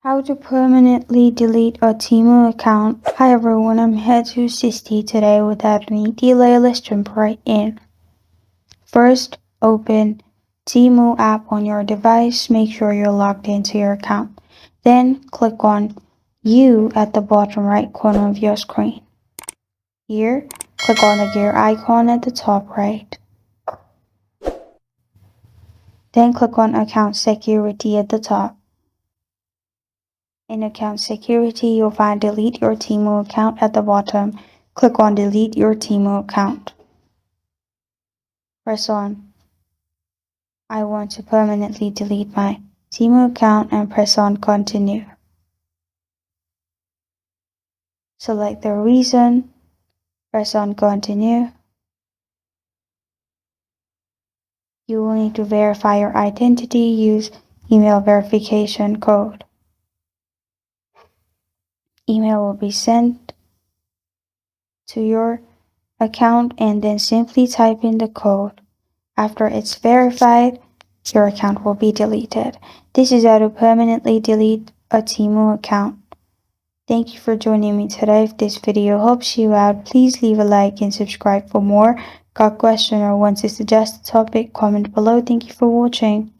How to permanently delete a Temu account. Hi everyone, I'm here to assist you today without any delay. Let's jump right in. First, open Temu app on your device. Make sure you're logged into your account. Then click on You at the bottom right corner of your screen. Here, click on the gear icon at the top right. Then click on Account Security at the top. In Account Security, you'll find Delete Your Temu Account at the bottom. Click on Delete Your Temu Account. Press on I want to permanently delete my Temu account and press on Continue. Select the reason, press on Continue. You will need to verify your identity. Use email verification code. Email will be sent to your account and then simply type in the code. After it's verified, your account will be deleted. This is how to permanently delete a Temu account. Thank you for joining me today. If this video helps you out, please leave a like and subscribe for more. Got a question or want to suggest a topic? Comment below. Thank you for watching.